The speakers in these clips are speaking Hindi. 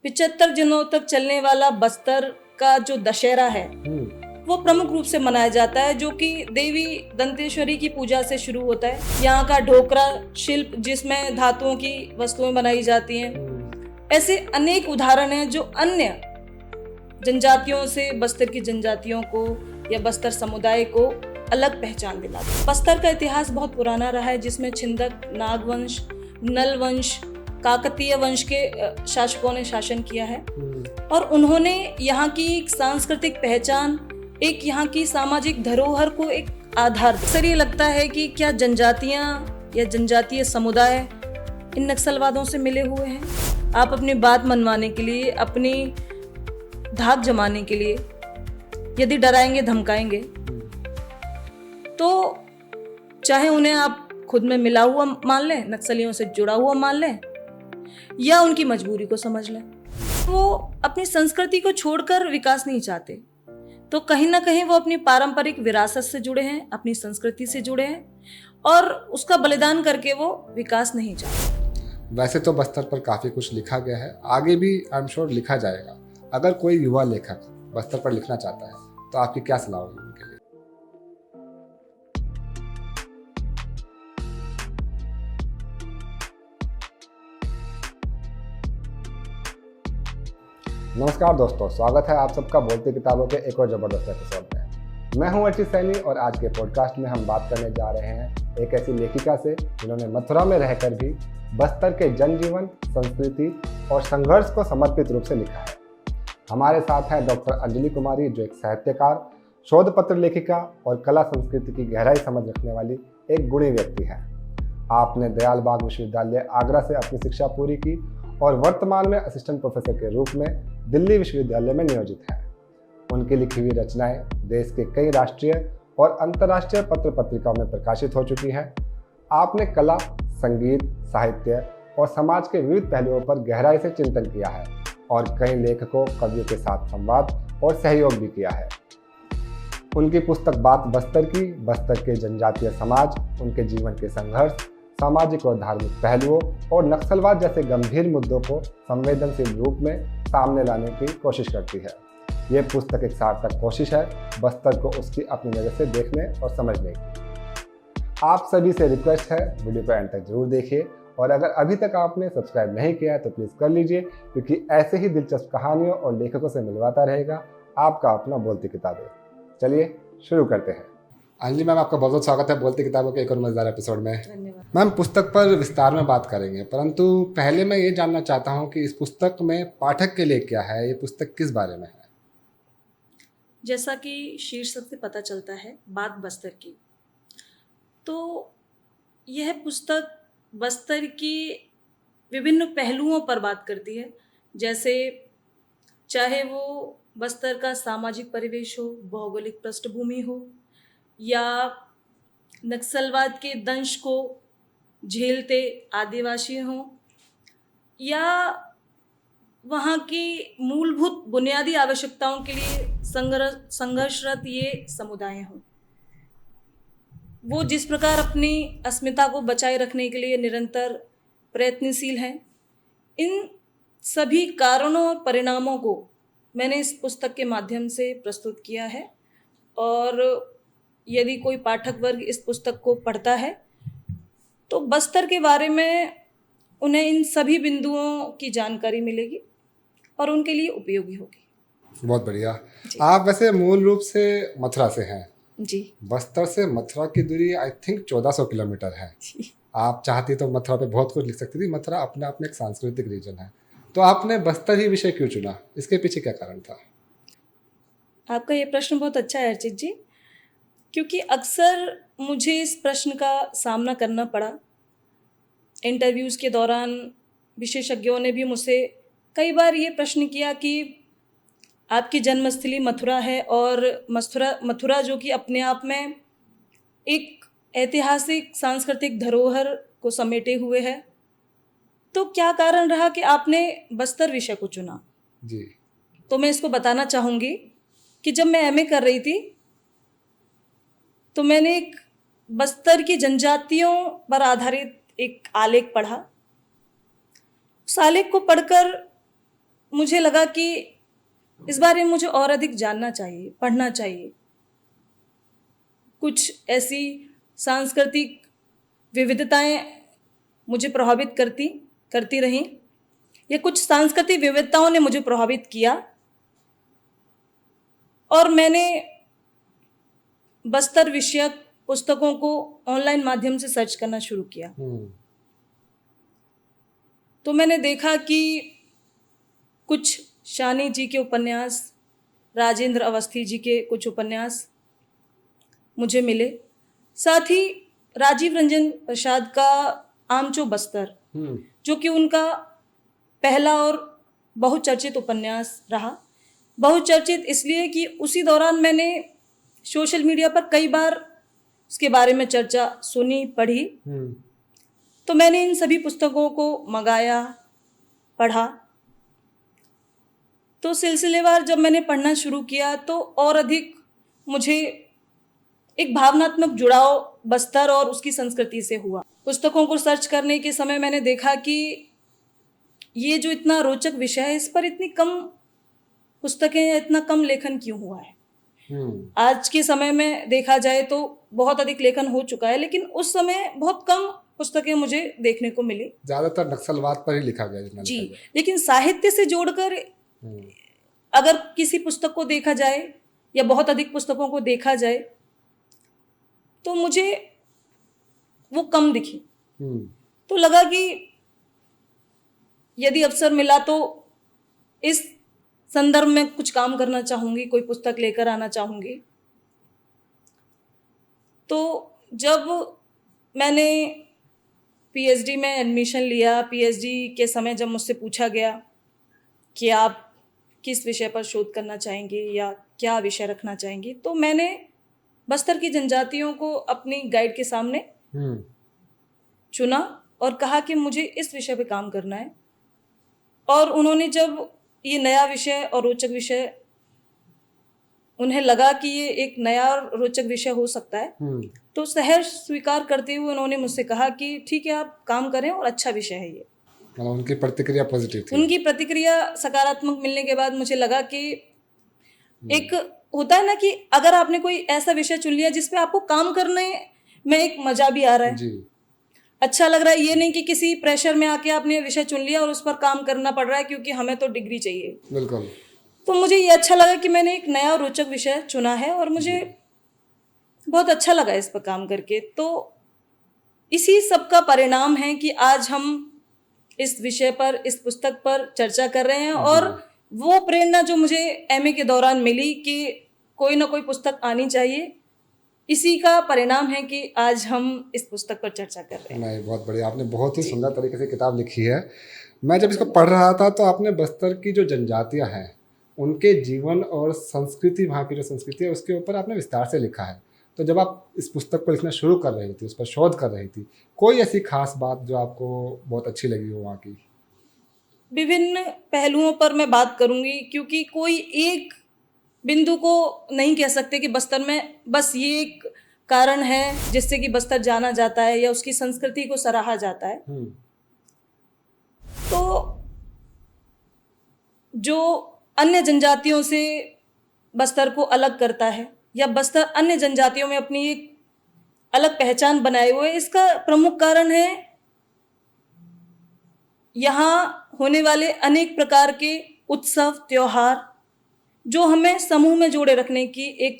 75 दिनों तक चलने वाला बस्तर का जो दशहरा है वो प्रमुख रूप से मनाया जाता है, जो कि देवी दंतेश्वरी की पूजा से शुरू होता है। यहाँ का ढोकरा शिल्प जिसमें धातुओं की वस्तुएं बनाई जाती हैं, ऐसे अनेक उदाहरण हैं जो अन्य जनजातियों से बस्तर की जनजातियों को या बस्तर समुदाय को अलग पहचान दिलाते हैं। बस्तर का इतिहास बहुत पुराना रहा है, जिसमें छिंदक, नागवंश, नल वंश, काकतीय वंश के शासकों ने शासन किया है और उन्होंने यहाँ की एक सांस्कृतिक पहचान, एक यहाँ की सामाजिक धरोहर को एक आधार दिया। अक्सर ये लगता है कि क्या जनजातियाँ या जनजातीय समुदाय इन नक्सलवादों से मिले हुए हैं। आप अपनी बात मनवाने के लिए, अपनी धाक जमाने के लिए यदि डराएंगे धमकाएंगे तो चाहे उन्हें आप खुद में मिला हुआ मान लें, नक्सलियों से जुड़ा हुआ मान लें, या उनकी मजबूरी को समझ लें, वो अपनी संस्कृति को छोड़कर विकास नहीं चाहते। तो कहीं ना कहीं वो अपनी पारंपरिक विरासत से जुड़े हैं, अपनी संस्कृति से जुड़े हैं और उसका बलिदान करके वो विकास नहीं चाहते। वैसे तो बस्तर पर काफ़ी कुछ लिखा गया है, आगे भी आई एम श्योर लिखा जाएगा। अगर कोई युवा लेखक बस्तर पर लिखना चाहता है तो आपकी क्या सलाह होगी उनके लिए? नमस्कार दोस्तों, स्वागत है आप सबका बोलती किताबों के एक और ज़बरदस्त एपिसोड में। मैं हूं अर्चित सैनी और आज के पॉडकास्ट में हम बात करने जा रहे हैं एक ऐसी लेखिका से जिन्होंने मथुरा में रहकर भी बस्तर के जनजीवन, संस्कृति और संघर्ष को समर्पित रूप से लिखा है। हमारे साथ हैं डॉक्टर अंजलि कुमारी, जो एक साहित्यकार, शोध पत्र लेखिका और कला संस्कृति की गहराई समझ रखने वाली एक गुणी व्यक्ति है। आपने दयाल बाग विश्वविद्यालय आगरा से अपनी शिक्षा पूरी की और वर्तमान में असिस्टेंट प्रोफेसर के रूप में दिल्ली विश्वविद्यालय में नियोजित है। उनकी लिखी हुई रचनाएं देश के कई राष्ट्रीय और अंतर्राष्ट्रीय पत्र पत्रिकाओं में प्रकाशित हो चुकी हैं। आपने कला, संगीत, साहित्य और समाज के विविध पहलुओं पर गहराई से चिंतन किया है और कई लेखकों, कवियों के साथ संवाद और सहयोग भी किया है। उनकी पुस्तक बात बस्तर की, बस्तर के जनजातीय समाज, उनके जीवन के संघर्ष, सामाजिक और धार्मिक पहलुओं और नक्सलवाद जैसे गंभीर मुद्दों को संवेदनशील रूप में सामने लाने की कोशिश करती है। ये पुस्तक एक सार्थक कोशिश है बस्तर को उसकी अपनी नज़र से देखने और समझने की। आप सभी से रिक्वेस्ट है, वीडियो को एंड तक जरूर देखिए और अगर अभी तक आपने सब्सक्राइब नहीं किया है तो प्लीज़ कर लीजिए, क्योंकि ऐसे ही दिलचस्प कहानियों और लेखकों से मिलवाता रहेगा आपका अपना बोलती किताबें। चलिए शुरू करते हैं। अंजलि मैम, आपका बहुत बहुत स्वागत है बोलती किताबों के एक और मजेदार एपिसोड में। धन्यवाद। मैम, पुस्तक पर विस्तार में बात करेंगे, परंतु पहले मैं ये जानना चाहता हूँ कि इस पुस्तक में पाठक के लिए क्या है, ये पुस्तक किस बारे में है? जैसा कि शीर्षक से पता चलता है, बात बस्तर की, तो यह पुस्तक बस्तर की विभिन्न पहलुओं पर बात करती है। जैसे चाहे वो बस्तर का सामाजिक परिवेश हो, भौगोलिक पृष्ठभूमि हो, या नक्सलवाद के दंश को झेलते आदिवासी हों, या वहाँ की मूलभूत बुनियादी आवश्यकताओं के लिए संघर्षरत ये समुदाय हों। वो जिस प्रकार अपनी अस्मिता को बचाए रखने के लिए निरंतर प्रयत्नशील हैं, इन सभी कारणों और परिणामों को मैंने इस पुस्तक के माध्यम से प्रस्तुत किया है। और यदि कोई पाठक वर्ग इस पुस्तक को पढ़ता है तो बस्तर के बारे में उन्हें इन सभी बिंदुओं की जानकारी मिलेगी और उनके लिए उपयोगी होगी। बहुत बढ़िया। आप वैसे मूल रूप से मथुरा से हैं? जी। बस्तर से मथुरा की दूरी आई थिंक 1400 किलोमीटर है। आप चाहती तो मथुरा पे बहुत कुछ लिख सकती थी। मथुरा अपने आप में एक सांस्कृतिक रीजन है, तो आपने बस्तर ही विषय क्यों चुना? इसके पीछे क्या कारण था? आपका ये प्रश्न बहुत अच्छा है अर्चित जी, क्योंकि अक्सर मुझे इस प्रश्न का सामना करना पड़ा। इंटरव्यूज़ के दौरान विशेषज्ञों ने भी मुझसे कई बार ये प्रश्न किया कि आपकी जन्मस्थली मथुरा है और मथुरा जो कि अपने आप में एक ऐतिहासिक सांस्कृतिक धरोहर को समेटे हुए है, तो क्या कारण रहा कि आपने बस्तर विषय को चुना? जी। तो मैं इसको बताना चाहूँगी कि जब मैं एमए कर रही थी तो मैंने एक बस्तर की जनजातियों पर आधारित एक आलेख पढ़ा। उस आलेख को पढ़कर मुझे लगा कि इस बारे में मुझे और अधिक जानना चाहिए, पढ़ना चाहिए। कुछ ऐसी सांस्कृतिक विविधताएं मुझे प्रभावित करती रहीं, या कुछ सांस्कृतिक विविधताओं ने मुझे प्रभावित किया, और मैंने बस्तर विषयक पुस्तकों को ऑनलाइन माध्यम से सर्च करना शुरू किया। तो मैंने देखा कि कुछ शानी जी के उपन्यास, राजेंद्र अवस्थी जी के कुछ उपन्यास मुझे मिले। साथ ही राजीव रंजन प्रसाद का आमचो बस्तर, जो कि उनका पहला और बहुचर्चित उपन्यास रहा। बहुचर्चित इसलिए कि उसी दौरान मैंने सोशल मीडिया पर कई बार उसके बारे में चर्चा सुनी, पढ़ी। तो मैंने इन सभी पुस्तकों को मंगाया, पढ़ा। तो सिलसिलेवार जब मैंने पढ़ना शुरू किया तो और अधिक मुझे एक भावनात्मक जुड़ाव बस्तर और उसकी संस्कृति से हुआ। पुस्तकों को सर्च करने के समय मैंने देखा कि ये जो इतना रोचक विषय है, इस पर इतनी कम पुस्तकें या इतना कम लेखन क्यों हुआ है। आज के समय में देखा जाए तो बहुत अधिक लेखन हो चुका है, लेकिन उस समय बहुत कम पुस्तकें मुझे देखने को मिली। ज्यादातर नक्सलवाद पर ही लिखा गया जितना जी, लिखा गया। लेकिन साहित्य से जोड़कर अगर किसी पुस्तक को देखा जाए या बहुत अधिक पुस्तकों को देखा जाए तो मुझे वो कम दिखी। तो लगा कि यदि अवसर मिला तो इस संदर्भ में कुछ काम करना चाहूँगी, कोई पुस्तक लेकर आना चाहूँगी। तो जब मैंने पीएचडी में एडमिशन लिया, पीएचडी के समय जब मुझसे पूछा गया कि आप किस विषय पर शोध करना चाहेंगे या क्या विषय रखना चाहेंगे, तो मैंने बस्तर की जनजातियों को अपनी गाइड के सामने चुना और कहा कि मुझे इस विषय पे काम करना है। और उन्होंने जब ये नया विषय और रोचक विषय, उन्हें लगा कि ये एक नया और रोचक विषय हो सकता है, तो सहर्ष स्वीकार करते हुए उन्होंने मुझसे कहा कि ठीक है, आप काम करें और अच्छा विषय है ये। मतलब उनकी प्रतिक्रिया पॉजिटिव थी। उनकी प्रतिक्रिया सकारात्मक मिलने के बाद मुझे लगा कि एक होता है ना कि अगर आपने कोई ऐसा विषय चुन लिया जिस पे आपको काम करने में एक मजा भी आ रहा है, जी, अच्छा लग रहा है, ये नहीं कि किसी प्रेशर में आके आपने विषय चुन लिया और उस पर काम करना पड़ रहा है क्योंकि हमें तो डिग्री चाहिए। बिल्कुल। तो मुझे ये अच्छा लगा कि मैंने एक नया और रोचक विषय चुना है और मुझे बहुत अच्छा लगा इस पर काम करके। तो इसी सब का परिणाम है कि आज हम इस विषय पर, इस पुस्तक पर चर्चा कर रहे हैं। और वो प्रेरणा जो मुझे एमए के दौरान मिली कि कोई ना कोई पुस्तक आनी चाहिए, इसी का परिणाम है कि आज हम इस पुस्तक पर चर्चा कर रहे हैं। नहीं, बहुत बढ़िया, आपने बहुत ही सुंदर तरीके से किताब लिखी है। मैं जब इसको पढ़ रहा था तो आपने बस्तर की जो जनजातियां हैं, उनके जीवन और संस्कृति, वहाँ की जो संस्कृति है, उसके ऊपर आपने विस्तार से लिखा है। तो जब आप इस पुस्तक को लिखना शुरू कर रही थी, उस पर शोध कर रही थी, कोई ऐसी खास बात जो आपको बहुत अच्छी लगी हो वहाँ की? विभिन्न पहलुओं पर मैं बात करूंगी, क्योंकि कोई एक बिंदु को नहीं कह सकते कि बस्तर में बस ये एक कारण है जिससे कि बस्तर जाना जाता है या उसकी संस्कृति को सराहा जाता है। तो जो अन्य जनजातियों से बस्तर को अलग करता है या बस्तर अन्य जनजातियों में अपनी एक अलग पहचान बनाए हुए, इसका प्रमुख कारण है यहाँ होने वाले अनेक प्रकार के उत्सव, त्योहार, जो हमें समूह में जोड़े रखने की एक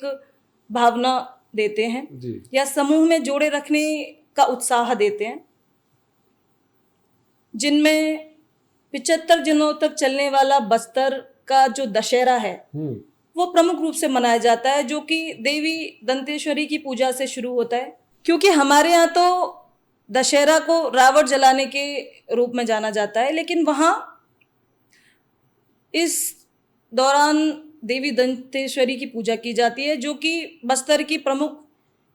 भावना देते हैं जी। या समूह में जोड़े रखने का उत्साह देते हैं, जिनमें 75 दिनों तक चलने वाला बस्तर का जो दशहरा है वो प्रमुख रूप से मनाया जाता है, जो कि देवी दंतेश्वरी की पूजा से शुरू होता है। क्योंकि हमारे यहाँ तो दशहरा को रावण जलाने के रूप में जाना जाता है, लेकिन वहाँ इस दौरान देवी दंतेश्वरी की पूजा की जाती है, जो कि बस्तर की प्रमुख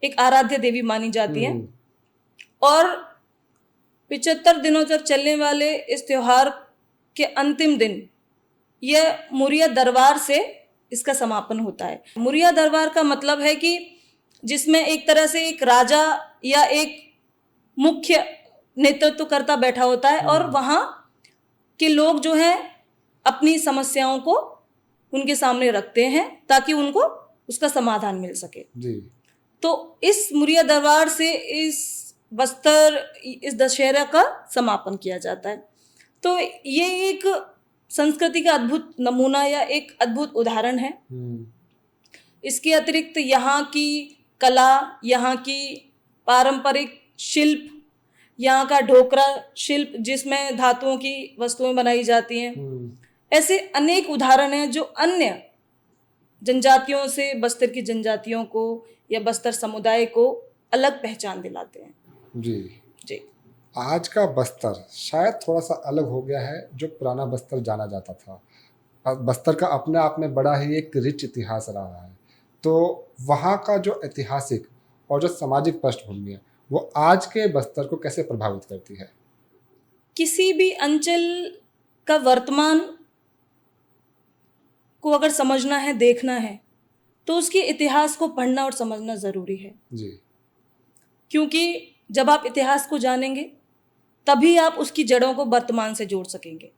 एक आराध्य देवी मानी जाती है। और 75 दिनों तक चलने वाले इस त्योहार के अंतिम दिन यह मुरिया दरबार से इसका समापन होता है। मुरिया दरबार का मतलब है कि जिसमें एक तरह से एक राजा या एक मुख्य नेतृत्वकर्ता बैठा होता है और वहाँ के लोग जो हैं अपनी समस्याओं को उनके सामने रखते हैं ताकि उनको उसका समाधान मिल सके। जी। तो इस मुरिया दरबार से इस दशहरा का समापन किया जाता है। तो ये एक संस्कृति का अद्भुत नमूना या एक अद्भुत उदाहरण है। इसके अतिरिक्त यहाँ की कला, यहाँ की पारंपरिक शिल्प, यहाँ का ढोकरा शिल्प जिसमें धातुओं की वस्तुएं बनाई जाती हैं, ऐसे अनेक उदाहरण हैं जो अन्य जनजातियों से बस्तर की जनजातियों को या बस्तर समुदाय को अलग पहचान दिलाते हैं। जी जी। आज का बस्तर शायद थोड़ा सा अलग हो गया है जो पुराना बस्तर जाना जाता था। अब बस्तर का अपने आप में बड़ा ही एक रिच इतिहास रहा है। तो वहाँ का जो ऐतिहासिक और जो सामाजिक पृष्ठभूमि है वो आज के बस्तर को कैसे प्रभावित करती है? किसी भी अंचल का वर्तमान को अगर समझना है, देखना है, तो उसके इतिहास को पढ़ना और समझना ज़रूरी है। जी। क्योंकि जब आप इतिहास को जानेंगे तभी आप उसकी जड़ों को वर्तमान से जोड़ सकेंगे।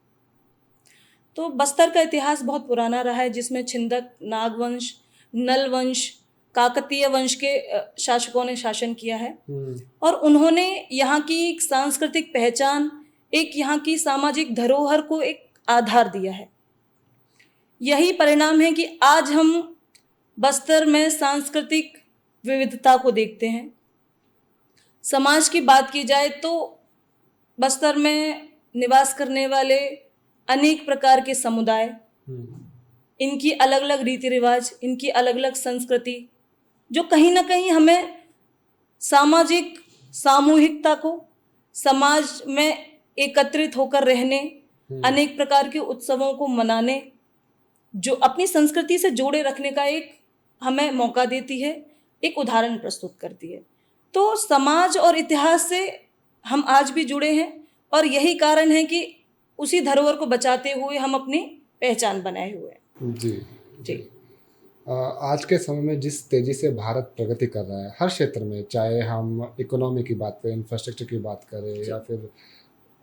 तो बस्तर का इतिहास बहुत पुराना रहा है जिसमें छिंदक, नागवंश, नल वंश, काकतीय वंश के शासकों ने शासन किया है और उन्होंने यहाँ की एक सांस्कृतिक पहचान, एक यहाँ की सामाजिक धरोहर को एक आधार दिया है। यही परिणाम है कि आज हम बस्तर में सांस्कृतिक विविधता को देखते हैं। समाज की बात की जाए तो बस्तर में निवास करने वाले अनेक प्रकार के समुदाय, इनकी अलग अलग रीति रिवाज, इनकी अलग अलग संस्कृति, जो कहीं ना कहीं हमें सामाजिक सामूहिकता को, समाज में एकत्रित होकर रहने, अनेक प्रकार के उत्सवों को मनाने, जो अपनी संस्कृति से जोड़े रखने का एक हमें मौका देती है, एक उदाहरण प्रस्तुत करती है। तो समाज और इतिहास से हम आज भी जुड़े हैं और यही कारण है कि उसी धरोहर को बचाते हुए हम अपनी पहचान बनाए हुए हैं। जी जी। आज के समय में जिस तेज़ी से भारत प्रगति कर रहा है हर क्षेत्र में, चाहे हम इकोनॉमी की बात करें, इंफ्रास्ट्रक्चर की बात करें या फिर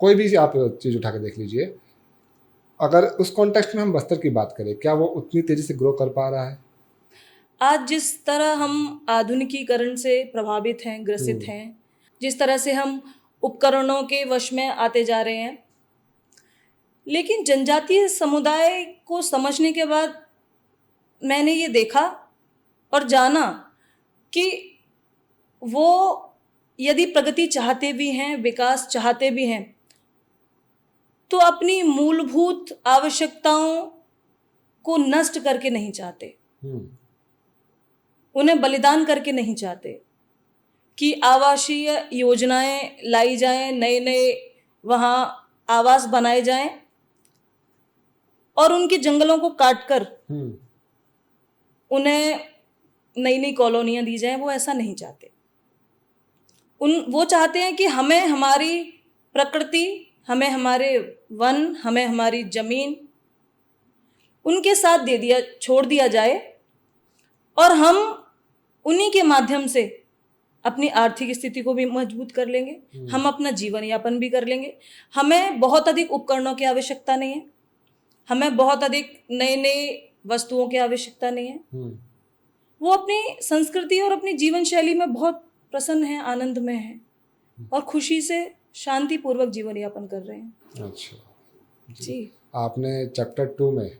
कोई भी आप चीज़ उठा के देख लीजिए, अगर उस कॉन्टेक्स्ट में हम बस्तर की बात करें, क्या वो उतनी तेज़ी से ग्रो कर पा रहा है? आज जिस तरह हम आधुनिकीकरण से प्रभावित हैं, ग्रसित हैं, जिस तरह से हम उपकरणों के वश में आते जा रहे हैं, लेकिन जनजातीय समुदाय को समझने के बाद मैंने ये देखा और जाना कि वो यदि प्रगति चाहते भी हैं, विकास चाहते भी हैं, तो अपनी मूलभूत आवश्यकताओं को नष्ट करके नहीं चाहते, उन्हें बलिदान करके नहीं चाहते कि आवासीय योजनाएं लाई जाएं, नए नए वहाँ आवास बनाए जाएं और उनके जंगलों को काटकर उन्हें नई नई कॉलोनियां दी जाएं। वो ऐसा नहीं चाहते। वो चाहते हैं कि हमें हमारी प्रकृति, हमें हमारे वन, हमें हमारी जमीन उनके साथ छोड़ दिया जाए और हम उन्हीं के माध्यम से अपनी आर्थिक स्थिति को भी मजबूत कर लेंगे, हम अपना जीवन यापन भी कर लेंगे। हमें बहुत अधिक उपकरणों की आवश्यकता नहीं है, हमें बहुत अधिक नए नए वस्तुओं की आवश्यकता नहीं है। वो अपनी संस्कृति और अपनी जीवन शैली में बहुत प्रसन्न हैं, आनंद में हैं और खुशी से शांतिपूर्वक जीवन यापन कर रहे हैं। अच्छा जी। आपने चैप्टर 2 में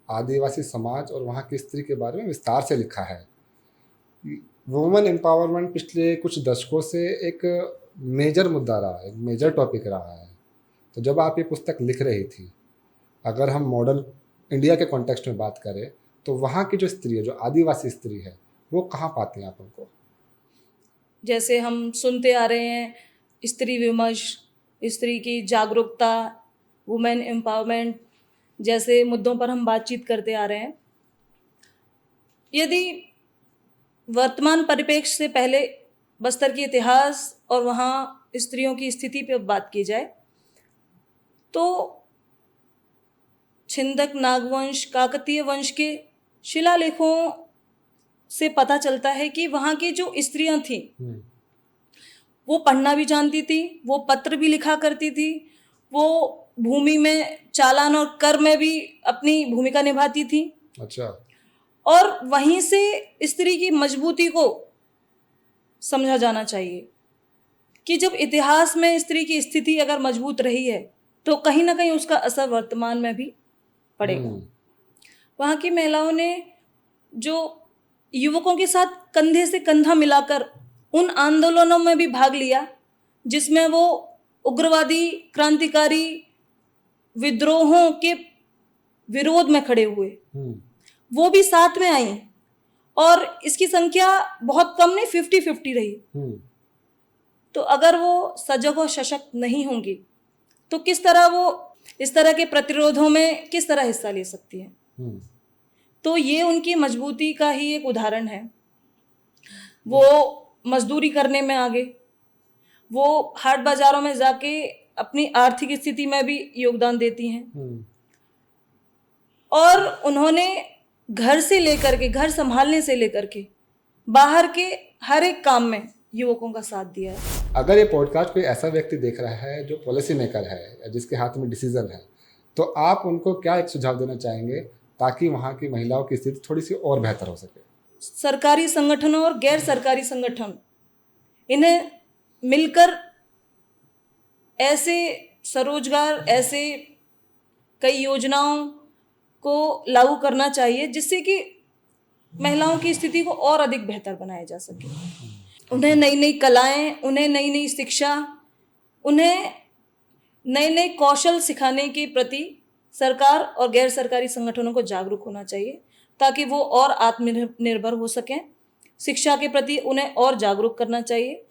आदिवासी समाज और वहाँ की स्त्री के बारे में विस्तार से लिखा है। वुमेन एम्पावरमेंट पिछले कुछ दशकों से एक मेजर मुद्दा रहा है, एक मेजर टॉपिक रहा है। तो जब आप ये पुस्तक लिख रही थी, अगर हम मॉडर्न इंडिया के कॉन्टेक्स्ट में बात करें तो वहाँ की जो स्त्री है, जो आदिवासी स्त्री है, वो कहाँ पाते हैं आप उनको? जैसे हम सुनते आ रहे हैं, स्त्री विमर्श, स्त्री की जागरूकता, वुमेन एम्पावरमेंट जैसे मुद्दों पर हम बातचीत करते आ रहे हैं। यदि वर्तमान परिप्रेक्ष्य से पहले बस्तर के इतिहास और वहाँ स्त्रियों की स्थिति पर बात की जाए तो छिंदक, नागवंश, काकतीय वंश के शिलालेखों से पता चलता है कि वहाँ की जो स्त्रियां थीं वो पढ़ना भी जानती थी, वो पत्र भी लिखा करती थी, वो भूमि में चालान और कर में भी अपनी भूमिका निभाती थी। अच्छा। और वहीं से स्त्री की मजबूती को समझा जाना चाहिए कि जब इतिहास में स्त्री की स्थिति अगर मजबूत रही है तो कहीं ना कहीं उसका असर वर्तमान में भी पड़ेगा। वहाँ की महिलाओं ने जो युवकों के साथ कंधे से कंधा मिलाकर उन आंदोलनों में भी भाग लिया जिसमें वो उग्रवादी क्रांतिकारी विद्रोहों के विरोध में खड़े हुए, वो भी साथ में आई और इसकी संख्या बहुत कम नहीं, 50-50 रही। तो अगर वो सजग और सशक्त नहीं होंगी तो किस तरह वो इस तरह के प्रतिरोधों में किस तरह हिस्सा ले सकती हैं। तो ये उनकी मजबूती का ही एक उदाहरण है। वो मजदूरी करने में आगे, वो हाट बाजारों में जाके अपनी आर्थिक स्थिति में भी योगदान देती हैं और उन्होंने घर से लेकर के, घर संभालने से लेकर के बाहर के हर एक काम में युवकों का साथ दिया है। अगर ये पॉडकास्ट कोई ऐसा व्यक्ति देख रहा है जो पॉलिसी मेकर है या जिसके हाथ में डिसीजन है, तो आप उनको क्या एक सुझाव देना चाहेंगे ताकि वहाँ की महिलाओं की स्थिति थोड़ी सी और बेहतर हो सके? सरकारी संगठनों और गैर सरकारी संगठन इन्हें मिलकर ऐसे स्वरोजगार, ऐसे कई योजनाओं को लागू करना चाहिए जिससे कि महिलाओं की स्थिति को और अधिक बेहतर बनाया जा सके। उन्हें नई नई कलाएं, उन्हें नई नई शिक्षा, उन्हें नए नए कौशल सिखाने के प्रति सरकार और गैर सरकारी संगठनों को जागरूक होना चाहिए ताकि वो और आत्मनिर्भर हो सकें। शिक्षा के प्रति उन्हें और जागरूक करना चाहिए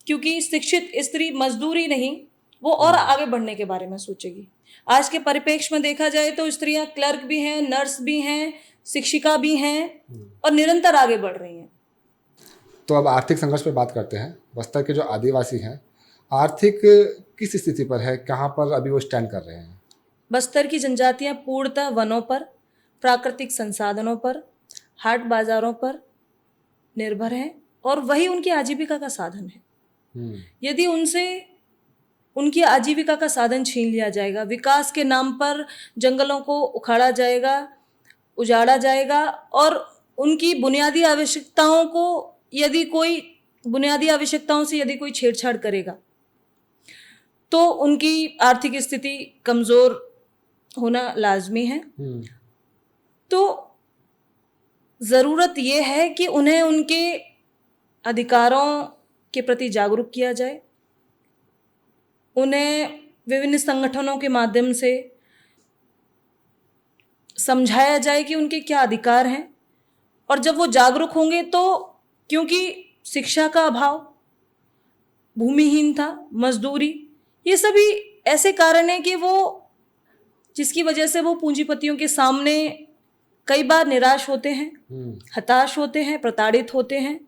क्योंकि शिक्षित स्त्री मजदूरी नहीं, वो और आगे बढ़ने के बारे में सोचेगी। आज के परिप्रेक्ष्य में देखा जाए तो स्त्रियां क्लर्क भी हैं, नर्स भी हैं, शिक्षिका भी हैं और निरंतर आगे बढ़ रही हैं। तो अब आर्थिक संघर्ष पर बात करते हैं। बस्तर के जो आदिवासी हैं आर्थिक किस स्थिति पर है, कहाँ पर अभी वो स्टैंड कर रहे हैं? बस्तर की जनजातियां पूर्णतः वनों पर, प्राकृतिक संसाधनों पर, हाट बाजारों पर निर्भर हैं और वही उनकी आजीविका का साधन है। यदि उनसे उनकी आजीविका का साधन छीन लिया जाएगा, विकास के नाम पर जंगलों को उखाड़ा जाएगा, उजाड़ा जाएगा और उनकी बुनियादी आवश्यकताओं से यदि कोई छेड़छाड़ करेगा तो उनकी आर्थिक स्थिति कमजोर होना लाजमी है। तो जरूरत यह है कि उन्हें उनके अधिकारों के प्रति जागरूक किया जाए, उन्हें विभिन्न संगठनों के माध्यम से समझाया जाए कि उनके क्या अधिकार हैं। और जब वो जागरूक होंगे तो, क्योंकि शिक्षा का अभाव, भूमिहीनता, मजदूरी, ये सभी ऐसे कारण हैं कि वो जिसकी वजह से वो पूंजीपतियों के सामने कई बार निराश होते हैं, हताश होते हैं, प्रताड़ित होते हैं।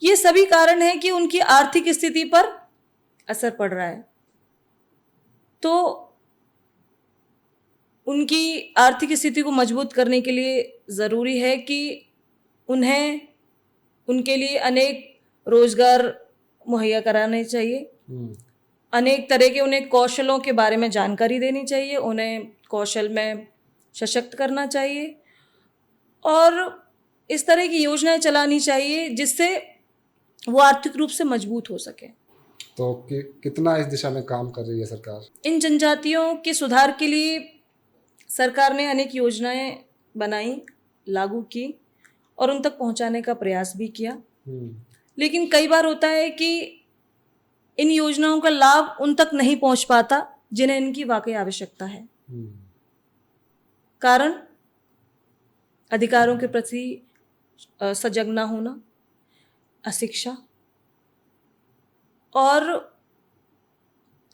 ये सभी कारण हैं कि उनकी आर्थिक स्थिति पर असर पड़ रहा है। तो उनकी आर्थिक स्थिति को मजबूत करने के लिए ज़रूरी है कि उन्हें उनके लिए अनेक रोजगार मुहैया कराने चाहिए, अनेक तरह के उन्हें कौशलों के बारे में जानकारी देनी चाहिए, उन्हें कौशल में सशक्त करना चाहिए और इस तरह की योजनाएं चलानी चाहिए जिससे वो आर्थिक रूप से मजबूत हो सके। तो कितना इस दिशा में काम कर रही है सरकार? इन जनजातियों के सुधार के लिए सरकार ने अनेक योजनाएं बनाई, लागू की और उन तक पहुंचाने का प्रयास भी किया। लेकिन कई बार होता है कि इन योजनाओं का लाभ उन तक नहीं पहुंच पाता जिन्हें इनकी वाकई आवश्यकता है। कारण अधिकारों के प्रति सजग न होना, अशिक्षा और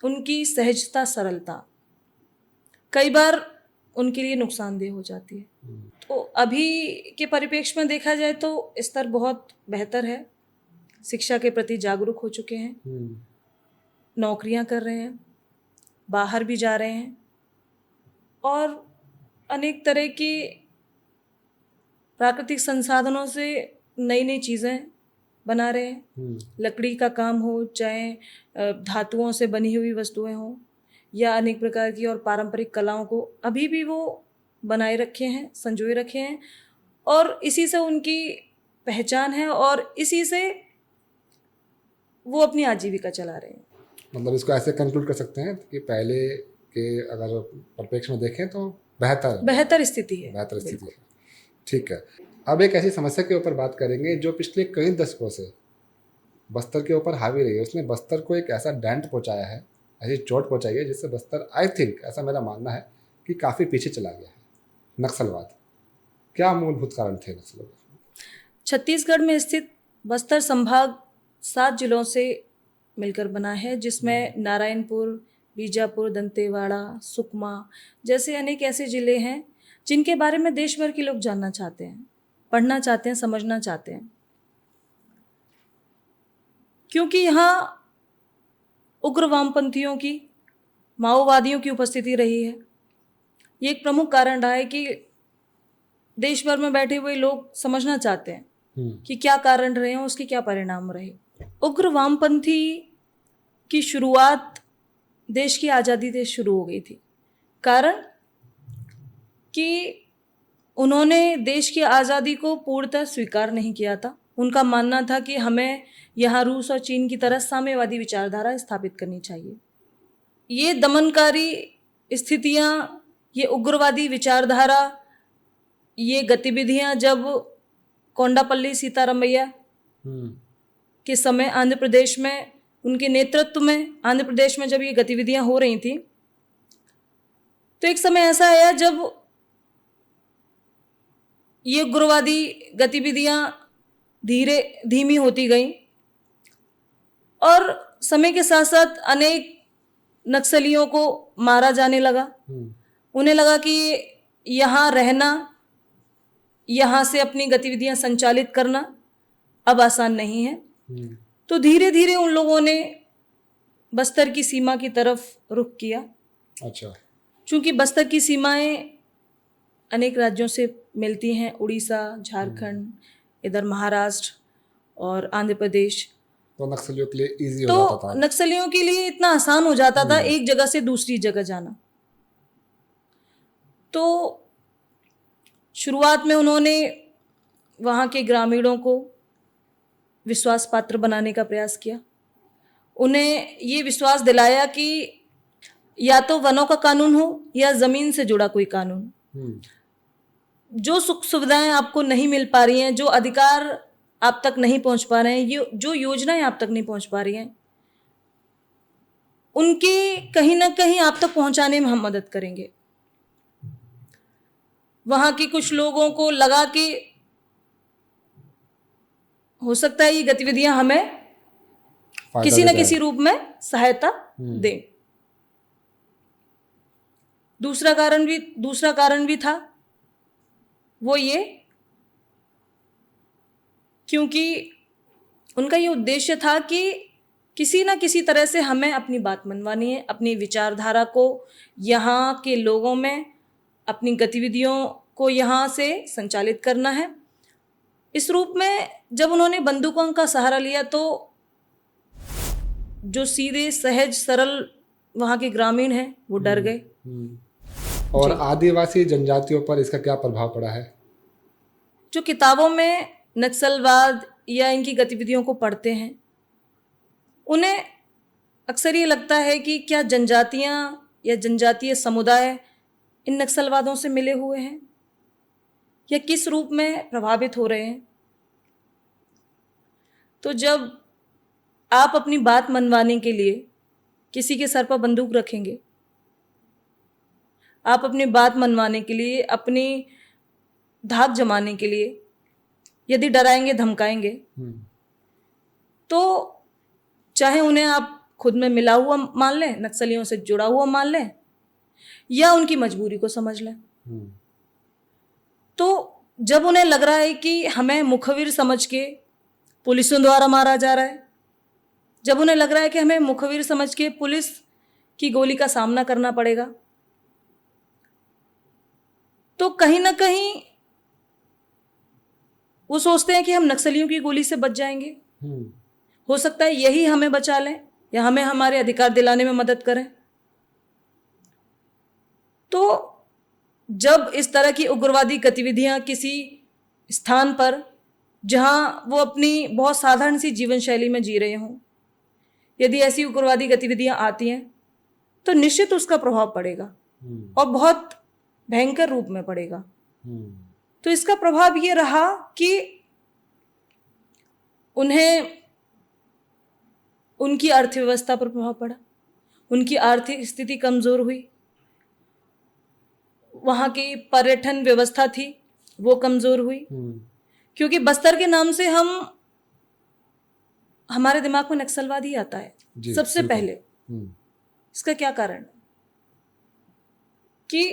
उनकी सहजता, सरलता कई बार उनके लिए नुकसानदेह हो जाती है। तो अभी के परिप्रेक्ष्य में देखा जाए तो स्तर बहुत बेहतर है, शिक्षा के प्रति जागरूक हो चुके हैं, नौकरियां कर रहे हैं, बाहर भी जा रहे हैं और अनेक तरह की प्राकृतिक संसाधनों से नई नई चीज़ें बना रहे हैं। लकड़ी का काम हो, चाहे धातुओं से बनी हुई वस्तुएं हों या अनेक प्रकार की और पारंपरिक कलाओं को अभी भी वो बनाए रखे हैं, संजोए रखे हैं, और इसी से उनकी पहचान है और इसी से वो अपनी आजीविका चला रहे हैं। मतलब इसको ऐसे कंक्लूड कर सकते हैं कि पहले के अगर परिप्रेक्ष्य में देखें तो बेहतर स्थिति है। बेहतर स्थिति है। ठीक है, अब एक ऐसी समस्या के ऊपर बात करेंगे जो पिछले कई दशकों से बस्तर के ऊपर हावी रही है। उसने बस्तर को एक ऐसा डेंट पहुंचाया है, ऐसी चोट पहुंचाई है जिससे बस्तर, आई थिंक, ऐसा मेरा मानना है कि काफ़ी पीछे चला गया है। नक्सलवाद, क्या मूलभूत कारण थे नक्सलवाद? छत्तीसगढ़ में स्थित बस्तर संभाग 7 जिलों से मिलकर बना है, जिसमें नारायणपुर, बीजापुर, दंतेवाड़ा, सुकमा जैसे अनेक ऐसे ज़िले हैं जिनके बारे में देश भर के लोग जानना चाहते हैं, पढ़ना चाहते हैं, समझना चाहते हैं, क्योंकि यहाँ उग्र वामपंथियों की, माओवादियों की उपस्थिति रही है। ये एक प्रमुख कारण रहा है कि देश भर में बैठे हुए लोग समझना चाहते हैं कि क्या कारण रहे हैं, उसके क्या परिणाम रहे। उग्र वामपंथी की शुरुआत देश की आज़ादी से शुरू हो गई थी। कारण कि उन्होंने देश की आज़ादी को पूर्णतः स्वीकार नहीं किया था। उनका मानना था कि हमें यहाँ रूस और चीन की तरह साम्यवादी विचारधारा स्थापित करनी चाहिए। ये दमनकारी स्थितियाँ, ये उग्रवादी विचारधारा, ये गतिविधियाँ जब कोंडापल्ली सीतारामैया के समय आंध्र प्रदेश में, उनके नेतृत्व में आंध्र प्रदेश में जब ये गतिविधियाँ हो रही थी, तो एक समय ऐसा आया जब ये उग्रवादी गतिविधियाँ धीमी होती गईं और समय के साथ साथ अनेक नक्सलियों को मारा जाने लगा। उन्हें लगा कि यहाँ रहना, यहाँ से अपनी गतिविधियाँ संचालित करना अब आसान नहीं है। तो धीरे धीरे उन लोगों ने बस्तर की सीमा की तरफ रुख किया। अच्छा। चूँकि बस्तर की सीमाएं अनेक राज्यों से मिलती हैं, उड़ीसा, झारखंड, इधर महाराष्ट्र और आंध्र प्रदेश, तो नक्सलियों के लिए इजी हो जाता था। नक्सलियों के लिए इतना आसान हो जाता था एक जगह से दूसरी जगह जाना। तो शुरुआत में उन्होंने वहाँ के ग्रामीणों को विश्वास पात्र बनाने का प्रयास किया। उन्हें ये विश्वास दिलाया कि या तो वनों का कानून हो या ज़मीन से जुड़ा कोई कानून। जो सुख सुविधाएं आपको नहीं मिल पा रही हैं, जो अधिकार आप तक नहीं पहुंच पा रहे हैं, जो योजनाएं आप तक नहीं पहुंच पा रही हैं, उनके कहीं ना कहीं आप तक पहुंचाने में हम मदद करेंगे। वहां के कुछ लोगों को लगा कि हो सकता है ये गतिविधियां हमें किसी न किसी रूप में सहायता दें। दूसरा कारण भी था, वो ये क्योंकि उनका ये उद्देश्य था कि किसी न किसी तरह से हमें अपनी बात मनवानी है, अपनी विचारधारा को यहाँ के लोगों में, अपनी गतिविधियों को यहाँ से संचालित करना है। इस रूप में जब उन्होंने बंदूकों का सहारा लिया तो जो सीधे सहज सरल वहाँ के ग्रामीण हैं वो डर गए। और आदिवासी जनजातियों पर इसका क्या प्रभाव पड़ा है? जो किताबों में नक्सलवाद या इनकी गतिविधियों को पढ़ते हैं, उन्हें अक्सर ये लगता है कि क्या जनजातियाँ या जनजातीय समुदाय इन नक्सलवादों से मिले हुए हैं या किस रूप में प्रभावित हो रहे हैं। तो जब आप अपनी बात मनवाने के लिए किसी के सर पर बंदूक रखेंगे, आप अपनी बात मनवाने के लिए, अपनी धाक जमाने के लिए यदि डराएंगे, धमकाएंगे, तो चाहे उन्हें आप खुद में मिला हुआ मान लें, नक्सलियों से जुड़ा हुआ मान लें, या उनकी मजबूरी को समझ लें, तो जब उन्हें लग रहा है कि हमें मुखबिर समझ के पुलिसों द्वारा मारा जा रहा है, जब उन्हें लग रहा है कि हमें मुखबिर समझ के पुलिस की गोली का सामना करना पड़ेगा, तो कहीं ना कहीं वो सोचते हैं कि हम नक्सलियों की गोली से बच जाएंगे। हो सकता है यही हमें बचा लें या हमें हमारे अधिकार दिलाने में मदद करें। तो जब इस तरह की उग्रवादी गतिविधियां किसी स्थान पर, जहां वो अपनी बहुत साधारण सी जीवन शैली में जी रहे हों, यदि ऐसी उग्रवादी गतिविधियां आती हैं तो निश्चित उसका प्रभाव पड़ेगा और बहुत भयंकर रूप में पड़ेगा। तो इसका प्रभाव ये रहा कि उन्हें उनकी अर्थव्यवस्था पर प्रभाव पड़ा, उनकी आर्थिक स्थिति कमजोर हुई, वहां की पर्यटन व्यवस्था थी वो कमजोर हुई। क्योंकि बस्तर के नाम से हमारे दिमाग में नक्सलवाद ही आता है सबसे पहले। इसका क्या कारण है कि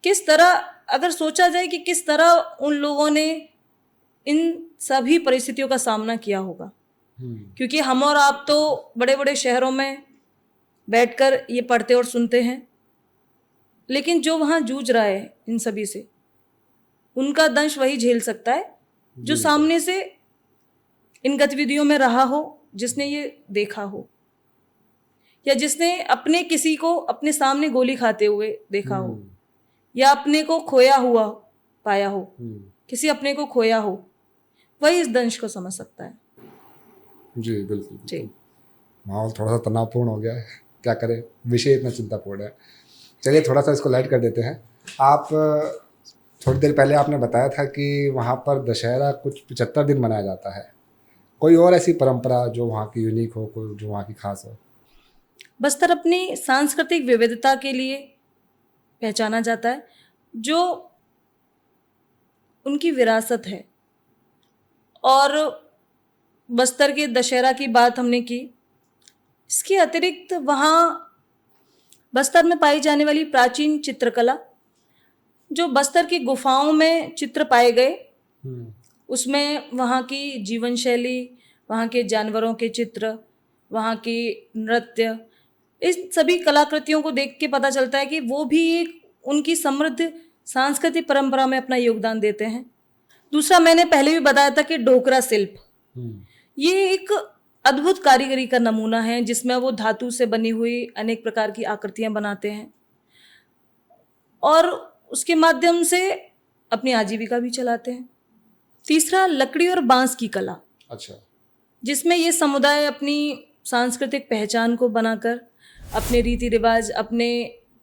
किस तरह, अगर सोचा जाए कि किस तरह उन लोगों ने इन सभी परिस्थितियों का सामना किया होगा। क्योंकि हम और आप तो बड़े बड़े शहरों में बैठकर ये पढ़ते और सुनते हैं, लेकिन जो वहां जूझ रहा है इन सभी से, उनका दंश वही झेल सकता है जो सामने से इन गतिविधियों में रहा हो, जिसने ये देखा हो, या जिसने अपने किसी को अपने सामने गोली खाते हुए देखा हो, या अपने को खोया हुआ पाया हो, किसी अपने को खोया हो, वही इस दंश को समझ सकता है। जी बिल्कुल। माहौल थोड़ा सा तनावपूर्ण हो गया है, क्या करें, विषय इतना चिंतापूर्ण है। चलिए थोड़ा सा इसको लाइट कर देते हैं। आप थोड़ी देर पहले आपने बताया था कि वहाँ पर दशहरा कुछ 75 दिन मनाया जाता है। कोई और ऐसी परंपरा जो वहाँ की यूनिक हो, कोई जो वहाँ की खास हो? बस्तर अपनी सांस्कृतिक विविधता के लिए पहचाना जाता है, जो उनकी विरासत है। और बस्तर के दशहरा की बात हमने की, इसके अतिरिक्त वहाँ बस्तर में पाई जाने वाली प्राचीन चित्रकला, जो बस्तर की गुफाओं में चित्र पाए गए, उसमें वहाँ की जीवन शैली, वहाँ के जानवरों के चित्र, वहाँ की नृत्य, इस सभी कलाकृतियों को देख के पता चलता है कि वो भी एक उनकी समृद्ध सांस्कृतिक परंपरा में अपना योगदान देते हैं। दूसरा, मैंने पहले भी बताया था कि ढोकरा शिल्प, ये एक अद्भुत कारीगरी का नमूना है, जिसमें वो धातु से बनी हुई अनेक प्रकार की आकृतियां बनाते हैं और उसके माध्यम से अपनी आजीविका भी चलाते हैं। तीसरा, लकड़ी और बांस की कला, अच्छा, जिसमें ये समुदाय अपनी सांस्कृतिक पहचान को बनाकर अपने रीति रिवाज, अपने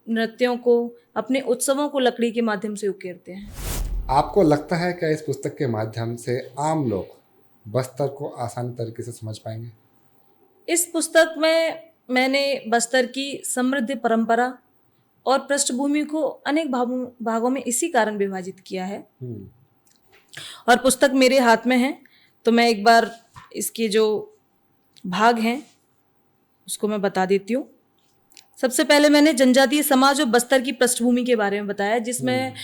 नृत्यों को, अपने उत्सवों को लकड़ी के माध्यम से उकेरते हैं। आपको लगता है क्या इस पुस्तक के माध्यम से आम लोग बस्तर को आसान तरीके से समझ पाएंगे? इस पुस्तक में मैंने बस्तर की समृद्ध परंपरा और पृष्ठभूमि को अनेक भागों में इसी कारण विभाजित किया है। और पुस्तक मेरे हाथ में है, तो मैं एक बार इसके जो भाग हैं उसको मैं बता देती हूँ। सबसे पहले मैंने जनजातीय समाज और बस्तर की पृष्ठभूमि के बारे में बताया, जिसमें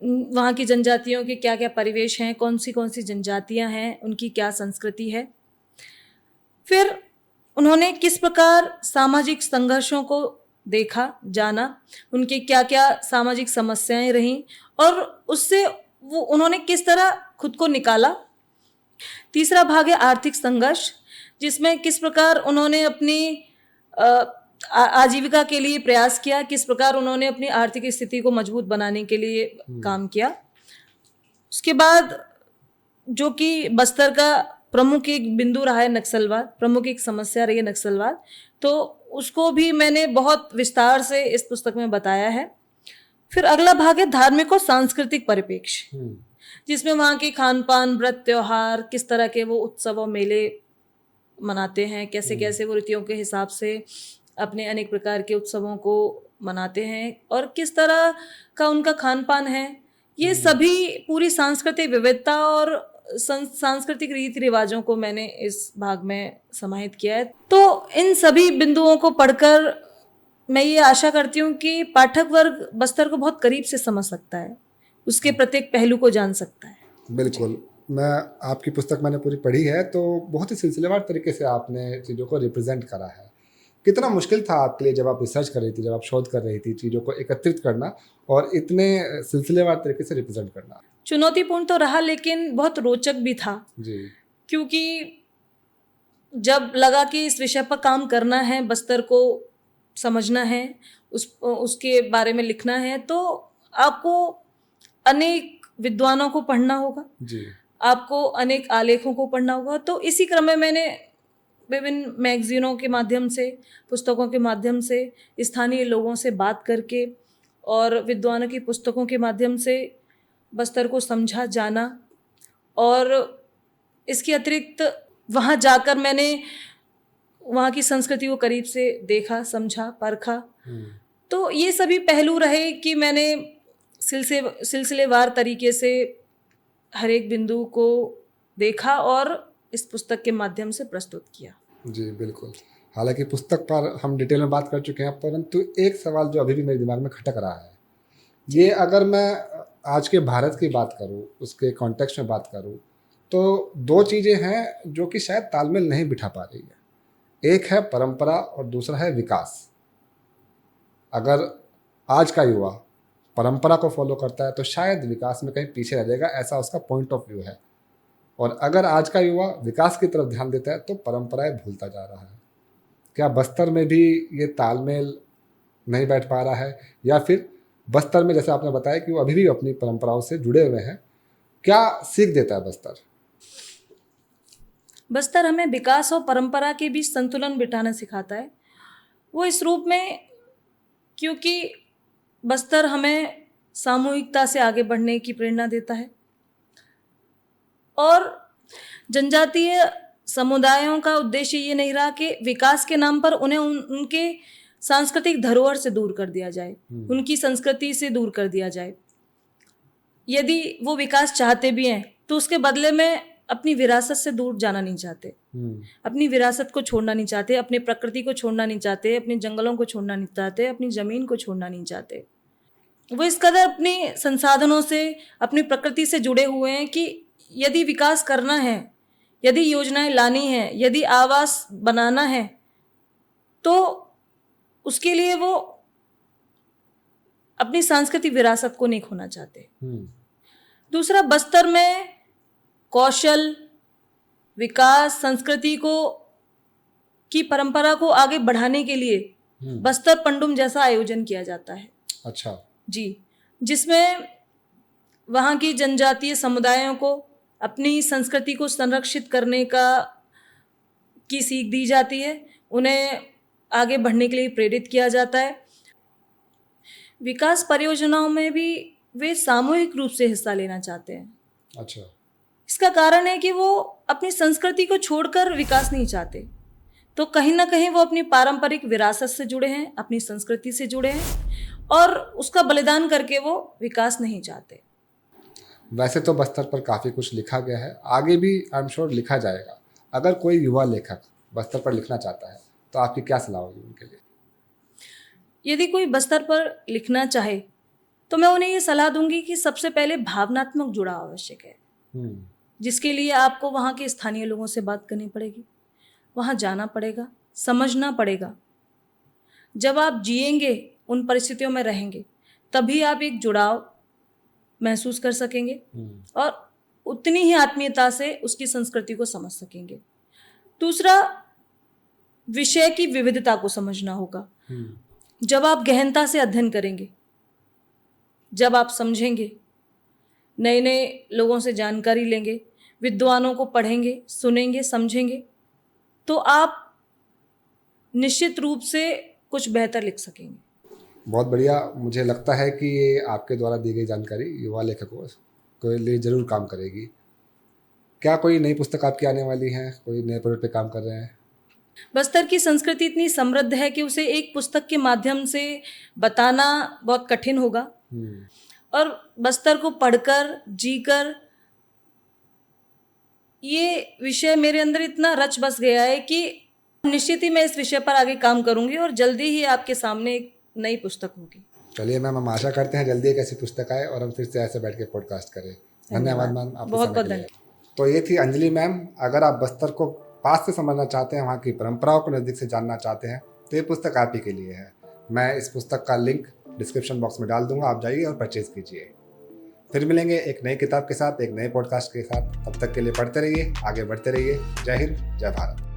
वहाँ की जनजातियों के क्या क्या परिवेश हैं, कौन सी जनजातियाँ हैं, उनकी क्या संस्कृति है। फिर उन्होंने किस प्रकार सामाजिक संघर्षों को देखा, जाना, उनके क्या क्या सामाजिक समस्याएं रहीं और उससे वो उन्होंने किस तरह खुद को निकाला। तीसरा भाग है आर्थिक संघर्ष, जिसमें किस प्रकार उन्होंने अपनी आजीविका के लिए प्रयास किया, किस प्रकार उन्होंने अपनी आर्थिक स्थिति को मजबूत बनाने के लिए काम किया। उसके बाद जो कि बस्तर का प्रमुख एक बिंदु रहा है नक्सलवाद, प्रमुख एक समस्या रही है नक्सलवाद, तो उसको भी मैंने बहुत विस्तार से इस पुस्तक में बताया है। फिर अगला भाग है धार्मिक और सांस्कृतिक परिप्रेक्ष्य, जिसमें वहाँ के खान पान, व्रत, त्योहार, किस तरह के वो उत्सव और मेले मनाते हैं, कैसे कैसे वो रीतियों के हिसाब से अपने अनेक प्रकार के उत्सवों को मनाते हैं और किस तरह का उनका खान पान है। ये सभी पूरी सांस्कृतिक विविधता और सांस्कृतिक रीति रिवाजों को मैंने इस भाग में समाहित किया है। तो इन सभी बिंदुओं को पढ़कर मैं ये आशा करती हूँ कि पाठक वर्ग बस्तर को बहुत करीब से समझ सकता है, उसके प्रत्येक पहलू को जान सकता है। बिल्कुल, मैं आपकी पुस्तक मैंने पूरी पढ़ी है, तो बहुत ही सिलसिलेवार तरीके से आपने चीज़ों को रिप्रेजेंट करा है। कितना मुश्किल था आपके लिए जब आप रिसर्च कर रही थी, जब आप शोध कर रही थी, चीज़ों को एकत्रित करना और इतने सिलसिलेवार तरीके से रिप्रेजेंट करना? चुनौतीपूर्ण तो रहा, लेकिन बहुत रोचक भी था जी। क्योंकि जब लगा कि इस विषय पर काम करना है, बस्तर को समझना है, उसके बारे में लिखना है तो आपको अनेक विद्वानों को पढ़ना होगा जी। आपको अनेक आलेखों को पढ़ना होगा। तो इसी क्रम में मैंने विभिन्न मैगजीनों के माध्यम से, पुस्तकों के माध्यम से, स्थानीय लोगों से बात करके और विद्वानों की पुस्तकों के माध्यम से बस्तर को समझा, जाना। और इसके अतिरिक्त वहाँ जाकर मैंने वहाँ की संस्कृति को करीब से देखा, समझा, परखा। तो ये सभी पहलू रहे कि मैंने सिलसिलेवार तरीके से हर एक बिंदु को देखा और इस पुस्तक के माध्यम से प्रस्तुत किया। जी बिल्कुल। हालांकि पुस्तक पर हम डिटेल में बात कर चुके हैं, परंतु एक सवाल जो अभी भी मेरे दिमाग में खटक रहा है, ये अगर मैं आज के भारत की बात करूं, उसके कॉन्टेक्स्ट में बात करूं, तो दो चीज़ें हैं जो कि शायद तालमेल नहीं बिठा पा रही है। एक है परंपरा और दूसरा है विकास। अगर आज का युवा परंपरा को फॉलो करता है तो शायद विकास में कहीं पीछे रह जाएगा, ऐसा उसका पॉइंट ऑफ व्यू है। और अगर आज का युवा विकास की तरफ ध्यान देता है तो परंपराएं भूलता जा रहा है। क्या बस्तर में भी ये तालमेल नहीं बैठ पा रहा है, या फिर बस्तर में जैसे आपने बताया कि वो अभी भी अपनी परंपराओं से जुड़े हुए हैं, क्या सीख देता है बस्तर? बस्तर हमें विकास और परंपरा के बीच संतुलन बिठाना सिखाता है। वो इस रूप में क्योंकि बस्तर हमें सामूहिकता से आगे बढ़ने की प्रेरणा देता है और जनजातीय समुदायों का उद्देश्य ये नहीं रहा कि विकास के नाम पर उन्हें उनके सांस्कृतिक धरोहर से दूर कर दिया जाए, उनकी संस्कृति से दूर कर दिया जाए। यदि वो विकास चाहते भी हैं तो उसके बदले में अपनी विरासत से दूर जाना नहीं चाहते, अपनी विरासत को छोड़ना नहीं चाहते, अपनी प्रकृति को छोड़ना नहीं चाहते, अपने जंगलों को छोड़ना नहीं चाहते, अपनी ज़मीन को छोड़ना नहीं चाहते। वो इस कदर अपने संसाधनों से, अपनी प्रकृति से जुड़े हुए हैं कि यदि विकास करना है, यदि योजनाएं लानी है, यदि आवास बनाना है, तो उसके लिए वो अपनी सांस्कृतिक विरासत को नहीं खोना चाहते। दूसरा, बस्तर में कौशल, विकास, संस्कृति को की परंपरा को आगे बढ़ाने के लिए बस्तर पंडुम जैसा आयोजन किया जाता है। अच्छा जी, जिसमें वहाँ की जनजातीय समुदायों को अपनी संस्कृति को संरक्षित करने की सीख दी जाती है, उन्हें आगे बढ़ने के लिए प्रेरित किया जाता है। विकास परियोजनाओं में भी वे सामूहिक रूप से हिस्सा लेना चाहते हैं। अच्छा। इसका कारण है कि वो अपनी संस्कृति को छोड़कर विकास नहीं चाहते, तो कहीं ना कहीं वो अपनी पारंपरिक विरासत से जुड़े हैं, अपनी संस्कृति से जुड़े हैं और उसका बलिदान करके वो विकास नहीं चाहते। वैसे तो बस्तर पर काफ़ी कुछ लिखा गया है, आगे भी आई एम श्योर लिखा जाएगा। अगर कोई युवा लेखक बस्तर पर लिखना चाहता है तो आपकी क्या सलाह होगी उनके लिए? यदि कोई बस्तर पर लिखना चाहे तो मैं उन्हें ये सलाह दूंगी कि सबसे पहले भावनात्मक जुड़ाव आवश्यक है, जिसके लिए आपको वहाँ के स्थानीय लोगों से बात करनी पड़ेगी, वहाँ जाना पड़ेगा, समझना पड़ेगा। जब आप जिएंगे, उन परिस्थितियों में रहेंगे, तभी आप एक जुड़ाव महसूस कर सकेंगे और उतनी ही आत्मीयता से उसकी संस्कृति को समझ सकेंगे। दूसरा, विषय की विविधता को समझना होगा। जब आप गहनता से अध्ययन करेंगे, जब आप समझेंगे, नए नए लोगों से जानकारी लेंगे, विद्वानों को पढ़ेंगे, सुनेंगे, समझेंगे, तो आप निश्चित रूप से कुछ बेहतर लिख सकेंगे। बहुत बढ़िया। मुझे लगता है कि ये आपके द्वारा दी गई जानकारी युवा लेखकों के लिए ज़रूर काम करेगी। क्या कोई नई पुस्तक आपकी आने वाली है? कोई नए प्रोजेक्ट पे काम कर रहे हैं? बस्तर की संस्कृति इतनी समृद्ध है कि उसे एक पुस्तक के माध्यम से बताना बहुत कठिन होगा और बस्तर को पढ़कर, जीकर ये विषय मेरे अंदर इतना रच बस गया है कि निश्चित ही मैं इस विषय पर आगे काम करूंगी और जल्दी ही आपके सामने एक नई पुस्तक होगी। चलिए मैम, हम आशा करते हैं जल्दी एक ऐसी पुस्तक आए और हम फिर से ऐसे बैठ के पॉडकास्ट करें। धन्यवाद मैम, आपके बहुत बहुत समय के लिए। धन्यवाद। तो ये थी अंजलि मैम। अगर आप बस्तर को पास से समझना चाहते हैं, वहाँ की परंपराओं को नज़दीक से जानना चाहते हैं, तो ये पुस्तक आप ही के लिए है। मैं इस पुस्तक का लिंक डिस्क्रिप्शन बॉक्स में डाल दूंगा, आप जाइए और परचेज कीजिए। फिर मिलेंगे एक नई किताब के साथ, एक नए पॉडकास्ट के साथ। तब तक के लिए पढ़ते रहिए, आगे बढ़ते रहिए। जय हिंद, जय भारत।